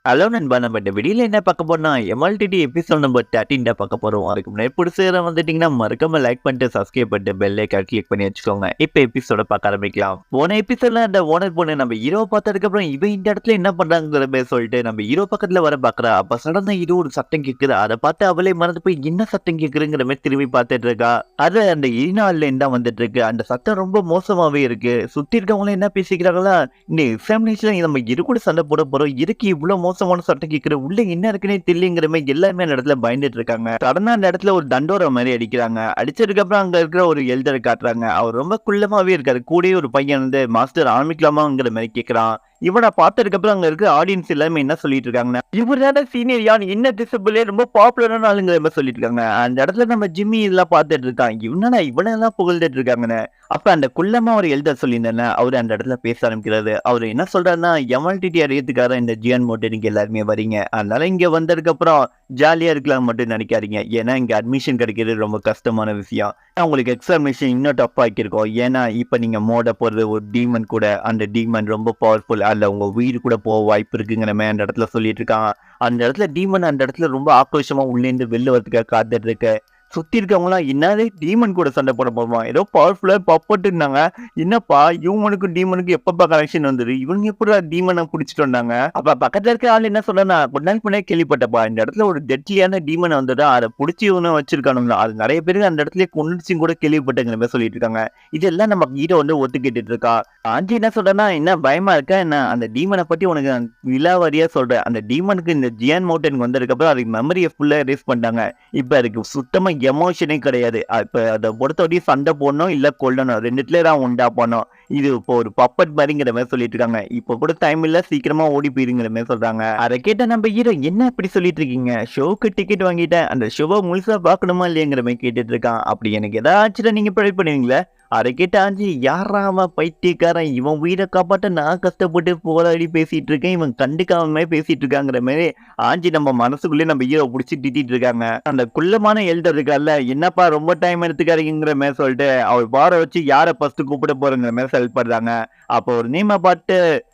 Hello நண்பா, நம்ம இந்த வீடியோல என்ன பார்க்க போறோம்னா, எம்எல்டிடி எபிசோட் நம்பர் 13 தான் பார்க்க போறோம். அதுக்கு முன்னாடி புதுசா வந்துட்டீங்கன்னா மறக்காம லைக் பண்ணிட்டு சப்ஸ்கிரைப் பண்ணிட்டு பெல் ஐகான் கிளிக் பண்ணி வச்சுக்கோங்க. இப்போ எபிசோட பார்க்க ஆரம்பிக்கலாம். போன எபிசோட்ல அந்த ஓனர் பொண்ணு நம்ம ஹீரோ பார்த்ததுக்கு அப்புறம் இவன் இந்த இடத்துல என்ன பண்றாங்கிற மாதிரி சொல்லிட்டு நம்ம ஹீரோ பக்கத்துல வர பாக்குறா. அப்ப சடனா ஹீரோ ஒரு சத்தம் கேக்குது. அதை பார்த்து அவளே மறந்து போய் என்ன சத்தம் கேக்குதுங்கிற மாதிரி திரும்பி பார்த்துட்டு இருக்கா. அது அந்த இரினால இருந்தா வந்துட்டு இருக்கு. அந்த சத்தம் ரொம்ப மோசமாவே இருக்கு. சுத்தி இருக்கவங்களும் என்ன பேசிக்கிறாங்களா, இந்த எக்ஸாமினேஷன்ல நம்ம இரு கூட சண்டை போட போறோம், இருக்கு இவ்வளவு மோசமான சட்டம் கேட்கிற உள்ள என்ன இருக்குன்னே தெரியலங்கிற மாதிரி எல்லாருமே அந்த இடத்துல பயந்துட்டு இருக்காங்க. சடனா அந்த இடத்துல ஒரு தண்டோர மாதிரி அடிக்கிறாங்க. அடிச்சதுக்கு அப்புறம் அங்க இருக்கிற ஒரு எல்டரை காட்டுறாங்க. அவர் ரொம்ப குள்ளமாவே இருக்காரு. கூடயே ஒரு பையன் வந்து மாஸ்டர் ஆரம்பிக்கலாமாங்கிற மாதிரி கேட்கிறான். இவனை பார்த்ததுக்கு அப்புறம் அங்க இருக்க ஆடியன்ஸ் எல்லாமே என்ன சொல்லிட்டு இருக்காங்கன்னா, இவரான சீனியர் யான் என்ன டிசபிளே ரொம்ப பாப்புலரான ஆளுங்கிற மாதிரி சொல்லிட்டு இருக்காங்க. அந்த இடத்துல நம்ம ஜிம்மி இதெல்லாம் பார்த்துட்டு இருக்கான். இவனா இவனெல்லாம் புகழ்ந்துட்டு இருக்காங்கன்னு. அப்ப அந்த குள்ளமா ஒரு எழுத சொல்லியிருந்தேன். அவரு அந்த இடத்துல பேச ஆரம்பிக்கிறாரு. அவரு என்ன சொல்றாருன்னா, எம்எல்டிடி அறியத்துக்காக இந்த ஜியான் மோட்டர் நீங்க எல்லாருமே வரீங்க. அதனால இங்க வந்ததுக்கு அப்புறம் ஜாலியா இருக்கலாம் மட்டும் நினைக்காதீங்க. ஏன்னா இங்க அட்மிஷன் கிடைக்கிறது ரொம்ப கஷ்டமான விஷயம். உங்களுக்கு எக்ஸாமினேஷன் இன்னும் டஃப் ஆக்கியிருக்கோம். ஏன்னா இப்ப நீங்க மோட போறது ஒரு டீமன் கூட, அந்த டீமன் ரொம்ப பவர்ஃபுல். அதுல உங்க உயிர் கூட போக வாய்ப்பு இருக்குங்கிற மாதிரி அந்த இடத்துல சொல்லிட்டு இருக்கான். அந்த இடத்துல டீமன் அந்த இடத்துல ரொம்ப ஆக்ரோஷமா உள்ளேந்து வெளில வரதுக்காக காத்துட்டு இருக்கு. சுத்தி இருக்கவங்களாம் என்னது டீமன் கூட சண்டை போட போமா, ஏதோ பவர்ஃபுல்லா பப்பட்டு இருந்தாங்க. என்னப்பா இவனுக்கும் டீமனுக்கும் எப்பப்பா கனெக்ஷன் வந்தது, இவங்க எப்படி டீமனை பிடிச்சிட்டு வந்தாங்க. அப்ப பக்கத்துல இருக்க ஆள் என்ன சொல்றா, கொஞ்ச நாள் முன்னாடி கேள்விப்பட்டப்பா இந்த இடத்துல ஒரு டெட்லியான டீமன் வந்ததா, அதை பிடிச்சி இவனை வச்சிருக்கானுங்களா, அது நிறைய பேருக்கு அந்த இடத்துல கொண்டுச்சும் கூட கேள்விப்பட்டங்கிற மாதிரி சொல்லிட்டு இருக்காங்க. இதெல்லாம் நம்ம ஹீரோ வந்து ஒத்துக்கிட்டு இருக்கா. ஆஞ்சி என்ன சொல்றேன்னா, என்ன பயமா இருக்கா என்ன, அந்த டீமனை பத்தி உனக்கு விலாவாரியா சொல்றேன். அந்த டீமனுக்கு இந்த ஜியான் மவுண்டன் வந்ததுக்கு அப்புறம் அதுக்கு மெமரியை ஃபுல்லா எரேஸ் பண்ணிட்டாங்க. இப்ப அதுக்கு சுத்தமா எமோஷனே கிடையாது. இப்ப அதை பொறுத்தவரையும் சண்டை போடணும் இல்ல கொல்லணும், ரெண்டுத்துல தான் உண்டா பண்ணணும். இது இப்போ ஒரு பப்பட் மாதிரிங்கிற மாதிரி சொல்லிட்டு இருக்காங்க. இப்போ கூட டைம் இல்ல, சீக்கிரமா ஓடி போயிருங்கிற மாதிரி சொல்றாங்க. அதை கேட்ட நம்ம ஹீரோ என்ன இப்படி சொல்லிட்டு இருக்கீங்க, ஷோக்கு டிக்கெட் வாங்கிட்டேன், அந்த ஷோவை முழுசா பார்க்கணுமா இல்லையங்கிற மாதிரி கேட்டுட்டு இருக்கான். அப்படி எனக்கு ஏதாச்சும் நீங்க ப்ரொவைட் பண்ணுவீங்களா. அதை கேட்ட ஆஞ்சி, யாரா அவன் பைத்தியக்காரன், இவன் உயிரை காப்பாட்ட நான் கஷ்டப்பட்டு போராடி பேசிட்டு இருக்கேன், இவன் கண்டுக்காம பேசிட்டு இருக்காங்கிற மாதிரி ஆஞ்சி நம்ம மனசுக்குள்ளே நம்ம ஹீரோ பிடிச்சி திட்டிட்டு இருக்காங்க. அந்த குள்ளமான எல்டர் இருக்கால, என்னப்பா ரொம்ப டைம் எடுத்துக்காருங்கிற மாதிரி சொல்லிட்டு அவர் பார வச்சு யாரை ஃபர்ஸ்ட் கூப்பிட போறங்கிற மாதிரி செயல்படுறாங்க. அப்போ ஒரு நேம பார்த்து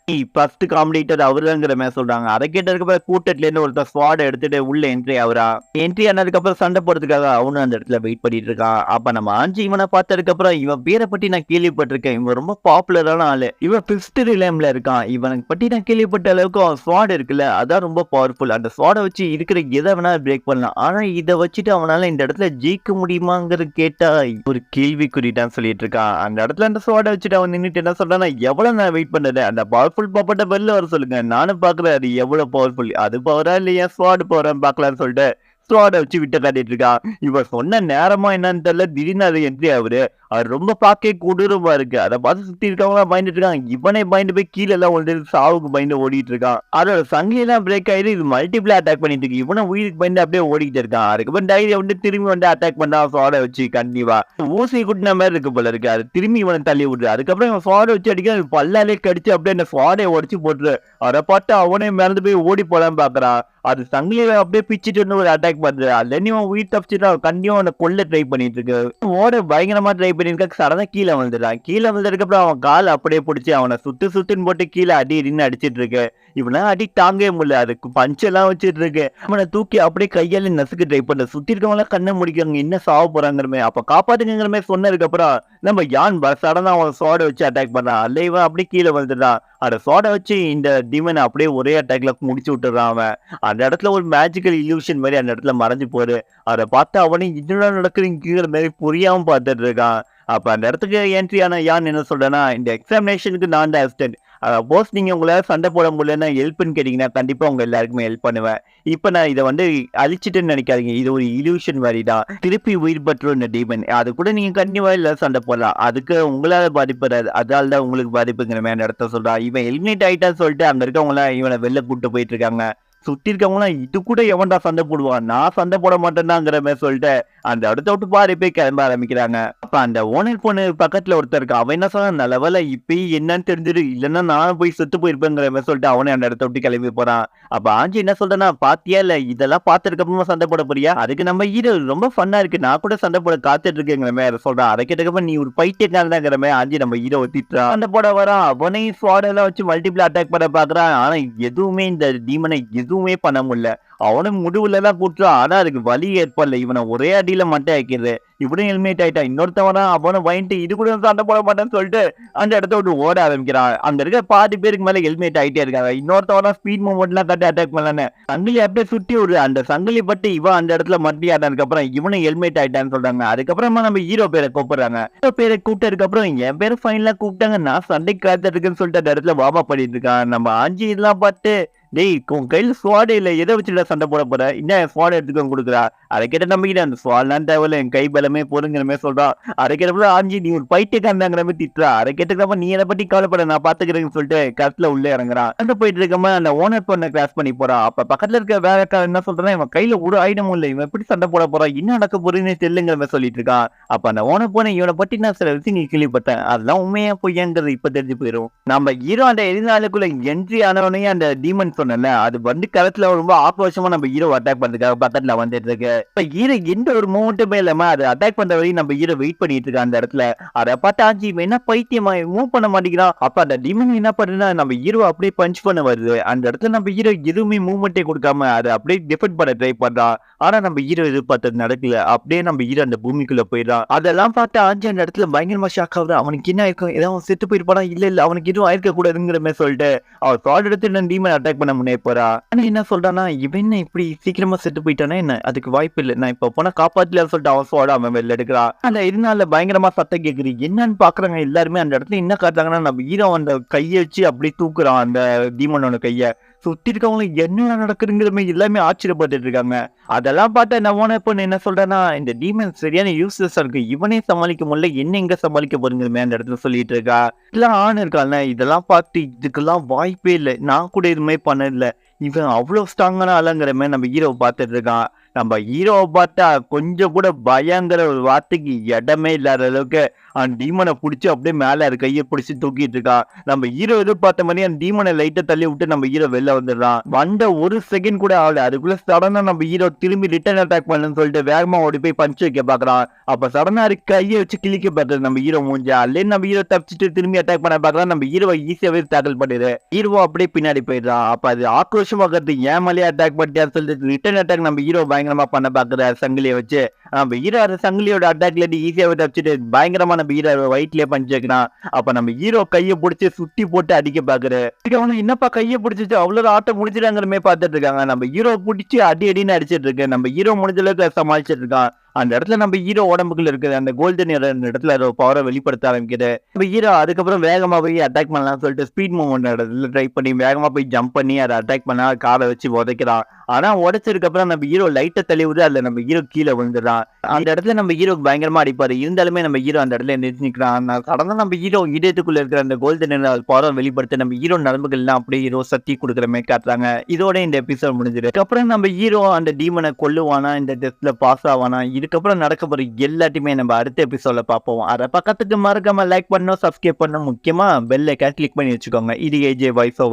ஃபர்ஸ்ட் காம்படிட்டர் அவருங்கிற மாதிரி சொல்றாங்க. அதை கேட்டதுக்கு அப்புறம் கூட்டத்துல இருந்து ஒருத்தர் ஸ்வாட் எடுத்துட்டு உள்ள என்ட்ரி ஆகுறா. என்ட்ரி ஆனதுக்கு அப்புறம் சண்டை போடுறதுக்காக அவனும் அந்த இடத்துல வெயிட் பண்ணிட்டு இருக்கான். அப்ப நம்ம ஆஞ்சி இவனை பார்த்ததுக்கு அப்புறம், இவன் பேரை பத்தி நான் கேள்விப்பட்டிருக்கேன், இவன் ரொம்ப பாப்புலரான ஆளு, இவன் பிப்த் ரிலேம்ல இருக்கான், இவனுக்கு பத்தி நான் கேள்விப்பட்ட அளவுக்கு அவன் ஸ்வாட் இருக்குல்ல அதான் ரொம்ப பவர்ஃபுல், அந்த ஸ்வாடை வச்சு இருக்கிற எதை வேணா பிரேக் பண்ணலாம். ஆனா இதை வச்சுட்டு அவனால இந்த இடத்துல ஜெயிக்க முடியுமாங்கிறது கேட்டா ஒரு கேள்விக்குறிதான் சொல்லிட்டு இருக்கான். அந்த இடத்துல அந்த ஸ்வாடை வச்சுட்டு அவன் நின்றுட்டு என்ன சொல்றான்னா, எவ்வளவு நான் வெயிட் பண்றது, அந்த பவர்ஃபுல் பாப்பட்ட வெளில வர சொல்லுங்க, நானும் பாக்குறேன் அது எவ்வளவு பவர்ஃபுல், அது பவரா இல்லையா ஸ்வாட் பவரான்னு பாக்கலாம்னு சொல்லிட்டு ஸ்வாடை வச்சு விட்டு காட்டிட்டு இருக்கான். இவன் சொன்ன நேரமா என்னன்னு தெரியல, திடீர்னு அது என்ட்ரி ஆகுது. அது ரொம்ப பார்க்க கொடூரமா இருக்கு. அதை பார்த்து சுத்தி இருக்கவங்க பயந்துட்டு இருக்காங்க. இவனே பயந்து போய் கீழே எல்லாம் வந்து சாவுக்கு பயந்து ஓடிட்டு இருக்கான். அதோட சங்கிலாம் பிரேக் ஆயிடு, இது மல்டிபிளா அட்டாக் பண்ணிட்டு இருக்கு. இவனும் உயிருக்கு பயந்து அப்படியே ஓடிக்கிட்டு இருக்கான். அதுக்கப்புறம் டைரியை வந்து திரும்பி வந்து அட்டாக் பண்ணா ஸ்வாடை வச்சு கண்டிப்பா ஊசி குட்டின மாதிரி இருக்கு போல இருக்கு. அது திரும்பி இவனை தள்ளி விடுது. அதுக்கப்புறம் இவன் ஸ்வாடை வச்சு அடிக்க பல்லாலே கடிச்சு அப்படியே அந்த ஸ்வாடை உடச்சு போட்டுரு. அதை பார்த்து அவனே மறந்து போய் ஓடி போலான்னு பாக்குறான். அது சங்கிலியை அப்படியே பிச்சுட்டு வந்து ஒரு அட்டாக் பண்ணுது. அதுல இவன் உயிர் தப்பிச்சுட்டு கண்டிப்பா அவனை கொல்ல ட்ரை பண்ணிட்டு இருக்கு. ஓட பயங்கரமா ட்ரை பண்ணிருக்க, சடனா கீழே வந்துடுறான். கீழே வந்ததுக்கு அப்புறம் அவன் கால் அப்படியே பிடிச்சி அவனை சுத்துன்னு போட்டு கீழே அடி அடின்னு அடிச்சிட்டு இருக்கு. இவனா அடி தாங்கவே முடியல, அதுக்கு பஞ்செல்லாம் வச்சுட்டு இருக்கு. அவனை தூக்கி அப்படியே கையால நசுக்கு ட்ரை பண்ண, சுத்தி இருக்கவங்க கண்ணை முடிக்காங்க, என்ன சாவ போறாங்கிற மாதிரி. அப்ப காப்பாத்துங்கிற மாதிரி சொன்னதுக்கு அப்புறம் நம்ம யான் சடனா அவன் சோடை வச்சு அட்டாக் பண்றான். அல்ல இவன் அப்படியே கீழே வந்துடுறான். அதை சோடை வச்சு இந்த டிமனை அப்படியே ஒரே அட்டாக்ல முடிச்சு விட்டுறான். அவன் அந்த இடத்துல ஒரு மேஜிக்கல் இல்யூஷன் மாதிரி அந்த இடத்துல மறைஞ்சு போரு. அதை பார்த்து அவனே இன்னும் நடக்குதுங்கிற மாதிரி புரியாம பார்த்துட்டு இருக்கான். அப்ப அந்த இடத்துக்கு என்ட்ரி ஆன யான் என்ன சொல்றேன்னா, இந்த எக்ஸாமினேஷனுக்கு நான் தான் அசிஸ்டன்ட். சப்போஸ் நீங்க உங்களால சண்டை போட முடியலன்னா ஹெல்ப்னு கேட்டீங்கன்னா கண்டிப்பா உங்க எல்லாருக்குமே ஹெல்ப் பண்ணுவேன். இப்ப நான் இதை வந்து அழிச்சிட்டுன்னு நினைக்காதீங்க, இது ஒரு இல்யூஷன் மாதிரி தான். திருப்பி உயிர் பற்றும் இந்த டீமன், அது கூட நீங்க கண்டிப்பா இல்ல சண்டை போடலாம், அதுக்கு உங்களால பாதிப்பு வராது, அதனால தான் உங்களுக்கு பாதிப்புங்கிற மாதிரி இடத்த சொல்றான். இவன் எலிமினேட் ஆயிட்டான்னு சொல்லிட்டு அங்க இருக்கவங்க இவனை வெளில கூட்டு போயிட்டு இருக்காங்க. சுத்தி இருக்கவங்களாம் இது கூட எவன்டா சண்டை போடுவான், நான் சண்டை போட மாட்டேன்னாங்கிற மாதிரி சொல்லிட்டு அந்த இடத்த விட்டு பாரு போய் கிளம்ப ஆரம்பிக்கிறாங்க. அப்ப அந்த ஓனர் பொண்ணு பக்கத்துல ஒருத்தர் இருக்கா. அவன் என்ன சொன்னா, நல்ல வேளை இப்பயே என்னன்னு தெரிஞ்சிரு. இல்லன்னா நானும் போய் செத்து போயிருப்பேங்கிற மாரி சொல்லிட்டு அவனே அந்த இடத்த விட்டு கிளம்பி போறான். அப்ப ஆஞ்சி என்ன சொல்றேன்னா, பாத்தியா இல்ல இதெல்லாம் பார்த்ததுக்கு அப்புறமா சண்டை போட போறியா? அதுக்கு நம்ம ஹீரோ ரொம்ப ஃபன்னா இருக்கு. நான் கூட சண்டை போட காத்துட்டு இருக்கேங்கிற மாரி சொல்றான். அத கேட்டதுக்கப்புறம் நீ ஒரு பைத்தியக்காரன் தான்ங்கிற மாரி ஆஞ்சி நம்ம ஹீரோவ திட்டுறான். சண்டை போட வரான். அவனையும் ஸ்வாட் எல்லாம் வச்சு மல்டிபிள் அட்டாக் பண்ண பாக்குறான். ஆனா எதுவுமே இந்த டீமனை எதுவுமே பண்ண முடியல. அவனும் முடிவுல தான் கூட்டுறான். ஆனா அதுக்கு வலி ஏற்படல. இவனை ஒரே அடியில மட்டை ஆக்கிடுது. இவனும் ஹெல்மெட் ஆயிட்டான். இன்னொருத்தவனா அவனை வாங்கிட்டு இது கூட சண்டை போட மாட்டேன்னு சொல்லிட்டு அந்த இடத்த விட்டு ஓட ஆரம்பிக்கிறான். அங்க இருக்க பாதி பேருக்கு மேல ஹெல்மெட் ஆயிட்டே இருக்காங்க. இன்னொருத்தவனா ஸ்பீட் மூவ்மெண்ட் எல்லாம் கட்டி அட்டாக் பண்ணலான்னு சங்கிலி அப்படியே சுத்தி ஒரு அந்த சங்கிலி பட்டு இவன் அந்த இடத்துல மட்டி ஆட்டதுக்கு அப்புறம் இவனும் ஹெல்மெட் ஆயிட்டான்னு சொல்றாங்க. அதுக்கப்புறமா நம்ம ஹீரோ பேரை கூப்பிடுறாங்க. ஹீரோ பேரை கூப்பிட்டதுக்கு அப்புறம் என் பேரு ஃபைனலா கூப்பிட்டாங்க. நான் சண்டைக்கு காத்துருக்குன்னு சொல்லிட்டு அந்த இடத்துல வாமா பண்ணிட்டு இருக்கான். நம்ம ஆஞ்சி இதெல்லாம் பார்த்து டேய் உன் கையில ஸ்வாட் இல்ல எதை வச்சுடா சண்டை போட போற என்ன ஸ்வாட் எடுத்துக்க கொடுக்குறா அதை கேட்ட நம்பிக்கிட்ட அந்த ஸ்வாட்லாம் தேவையில்ல என் கை பலமே போதுங்கிற மாதிரி சொல்றான். அதை கேட்டப்ப ஆஞ்சி நீ ஒரு பைத்தியக்காரங்கிற மாதிரி திட்டுறா. அதை கேட்டதுக்கு நீ எதை பத்தி கவலைப்பட நான் பாத்துக்கிறேன்னு சொல்லிட்டு கத்துல உள்ள இறங்குறான். அந்த போயிட்டு இருக்கமா அந்த ஓனர் பொண்ணை கிராஸ் பண்ணி போறான். அப்ப பக்கத்துல இருக்க வேலைக்காரன் என்ன சொல்றான், இவன் கையில ஒரு ஆயுதமும் இல்ல, இவன் எப்படி சண்டை போட போறான், என்ன நடக்க போறேன்னு தெரியலங்கிற மாதிரி சொல்லிட்டு இருக்கான். அப்ப அந்த ஓனர் பொண்ணை இவனை பத்தி நான் சில விஷயம் கேள்விப்பட்டேன், அதெல்லாம் உண்மையா பொய்யாங்கிறது இப்ப தெரிஞ்சு போயிடும். நம்ம ஹீரோ அந்த எதிர்நாளுக்குள்ள என்ட்ரி ஆனவனே அந்த டீமன் சொன்னல அது வந்து களத்துல ரொம்ப ஆக்ரோஷமா நம்ம ஹீரோ அட்டாக் பண்றதுக்காக பக்கத்துல வந்துட்டு இருக்கு. இப்ப ஹீரோ எந்த ஒரு மூமெண்ட்டுமே இல்லாம அது அட்டாக் பண்ற வரையும் நம்ம ஹீரோ வெயிட் பண்ணிட்டு இருக்க அந்த இடத்துல. அதை பார்த்து ஆஞ்சி என்ன பைத்தியமா மூவ் பண்ண மாட்டேங்கிறான். அப்ப அந்த டிமன் என்ன பண்ணுன்னா நம்ம ஹீரோ அப்படியே பஞ்ச் பண்ண வருது. அந்த இடத்துல நம்ம ஹீரோ எதுவுமே மூவ்மெண்ட்டே கொடுக்காம அதை அப்படியே டிஃபெண்ட் பண்ண ட்ரை பண்றான். ஆனா நம்ம ஹீரோ எதிர்பார்த்தது நடக்கல. அப்படியே நம்ம ஹீரோ அந்த பூமிக்குள்ள போயிடறான். அதெல்லாம் பார்த்து ஆஞ்சி அந்த இடத்துல பயங்கரமா ஷாக் ஆகுது. அவனுக்கு என்ன இருக்கும், ஏதாவது செத்து போயிருப்பானா, இல்ல அவனுக்கு எதுவும் ஆயிருக்க கூடாதுங்கிற மாதிரி சொல்லிட்டு அவர் ஃப்ராட் எடுத்து டீமன் அட்டாக் பண்ண முன்னே போறா. ஆனா என்ன சொல்றானா, இவன் என்ன இப்படி சீக்கிரமா செத்து போயிட்டானா என்ன, அதுக்கு வாய்ப்பு இல்ல, நான் இப்ப போனா காப்பாத்தலான்னு சொல்லிட்டு அவன் ஃப்ராட் அவன் வெளில எடுக்கிறான். அந்த இதனால பயங்கரமா சத்தம் கேக்குது. என்னன்னு பாக்குறாங்க எல்லாருமே. அந்த இடத்துல என்ன காட்டுறாங்கன்னா நம்ம ஹீரோ அந்த கையை வச்சு அப்படியே தூக்குறான் அந்த டீமனோட கைய. சுத்தி இருக்கவங்க என்ன நடக்குதுங்கிற மாதிரி எல்லாமே ஆச்சரியப்பட்டு இருக்காங்க. அதெல்லாம் பார்த்து நான் பொண்ணு என்ன சொல்றேன்னா, இந்த டீமன் சரியான யூஸ்லெஸ்ஸா இருக்கு, இவனே சமாளிக்க முடியல, என்ன எங்க சமாளிக்க போறீங்கிற மாதிரி அந்த இடத்துல சொல்லிட்டு இருக்கா. இதெல்லாம் ஆண் இருக்காங்க. இதெல்லாம் பார்த்து இதுக்கெல்லாம் வாய்ப்பே இல்லை, நான் கூட இது மாதிரி பண்ணல, இவன் அவ்வளவு ஸ்ட்ராங்கான ஆளுங்கிற மாதிரி நம்ம ஹீரோவை பார்த்துட்டு இருக்கான். நம்ம ஹீரோவை பார்த்தா கொஞ்சம் கூட பயங்கிற ஒரு வார்த்தைக்கு இடமே இல்லாத அளவுக்கு அந்த டீமனை பிடிச்சி அப்படியே மேல அது கையை பிடிச்சி தூக்கிட்டு இருக்கான். நம்ம ஹீரோ எதிர்பார்த்த மாதிரி அந்த டீமனை லைட்டை தள்ளி விட்டு நம்ம ஹீரோ வெளில வந்துடுறான். வந்த ஒரு செகண்ட் கூட ஆகல, அதுக்குள்ள சடனா நம்ம ஹீரோ திரும்பி ரிட்டர்ன் அட்டாக் பண்ணணும்னு சொல்லிட்டு வேகமா ஓடி போய் பஞ்ச் வைக்க பாக்குறான். அப்ப சடனா அது கையை வச்சு கிழிக்க பார்த்தது நம்ம ஹீரோ மூஞ்சா. அல்லே நம்ம ஹீரோ தப்பிச்சுட்டு திரும்பி அட்டாக் பண்ண பாக்குறான். நம்ம ஹீரோவை ஈஸியாவே டேக்கிள் பண்ணிடுது. ஹீரோ அப்படியே பின்னாடி போயிடுறான். அப்ப அது ஆக்ரோஷமாகிறது ஏன் மேலேயே அட்டாக் பண்ணிட்டான்னு சொல்லிட்டு ரிட்டர்ன் அட்டாக் நம்ம ஹீரோ பயங்கரமா பண்ண பாக்குற சங்கிலியை வச்சு நம்ம ஹீரோ அந்த சங்கிலியோட அட்டாக்ல ஈஸியாவே தப்பிச்சுட்டு பயங்கரமா நம்ம ஹீரோ வயிற்றுலயே பஞ்சு வைக்கிறான். அப்ப நம்ம ஹீரோ கையை பிடிச்சி சுத்தி போட்டு அடிக்க பாக்குற. என்னப்பா கையை பிடிச்சிட்டு அவ்வளவு ஆட்டம் முடிச்சிட்டாங்கிறமே பார்த்துட்டு இருக்காங்க. நம்ம ஹீரோ பிடிச்சி அடி அடின்னு அடிச்சிட்டு இருக்கு. நம்ம ஹீரோ முடிஞ்ச அளவுக்கு சமாளிச்சிட்டு இருக்கான். அந்த இடத்துல நம்ம ஹீரோ உடம்புக்குள்ள இருக்குது அந்த கோல்டன் இடத்துல பவரை வெளிப்படுத்த ஆரம்பிக்குது. நம்ம ஹீரோ அதுக்கப்புறம் வேகமா போய் அட்டாக் பண்ணலாம்னு சொல்லிட்டு ஸ்பீட் மூவ்மெண்ட் இடத்துல ட்ரை பண்ணி வேகமா போய் ஜம்ப் பண்ணி அதை அட்டாக் பண்ணா காரை வச்சு உதைக்கிறான். ஆனா உடைச்சதுக்கு அப்புறம் நம்ம ஹீரோ லைட்டை தள்ளி விட்டு அதுல நம்ம ஹீரோ கீழே விழுந்துடுறான். அந்த இடத்துல நம்ம ஹீரோக்கு பயங்கரமா அடிப்பாரு. இருந்தாலுமே நம்ம ஹீரோ அந்த இடத்துல நிறுத்தி நிற்கிறான். சடனா நம்ம ஹீரோ இதயத்துக்குள்ள இருக்கிற அந்த கோல்டன் பவரை வெளிப்படுத்த நம்ம ஹீரோ நரம்புகள் எல்லாம் அப்படியே ஹீரோ சக்தி கொடுக்குற மாதிரி காட்டுறாங்க. இதோட இந்த எபிசோட் முடிஞ்சிடும். அதுக்கப்புறம் நம்ம ஹீரோ அந்த டீமனை கொல்லுவானா, இந்த டெஸ்ட்ல பாஸ் ஆவானா, இதுக்கப்புறம் நடக்க போற எல்லாத்தையுமே நம்ம அடுத்த எபிசோட்ல பார்ப்போம். அதை பக்கத்துக்கு மறக்காம லைக் பண்ணணும், சப்ஸ்கிரைப் பண்ணணும், முக்கியமா பெல் ஐகான் கிளிக் பண்ணி வச்சுக்கோங்க. இது ஏஜே வாய்ஸ் ஓவர்.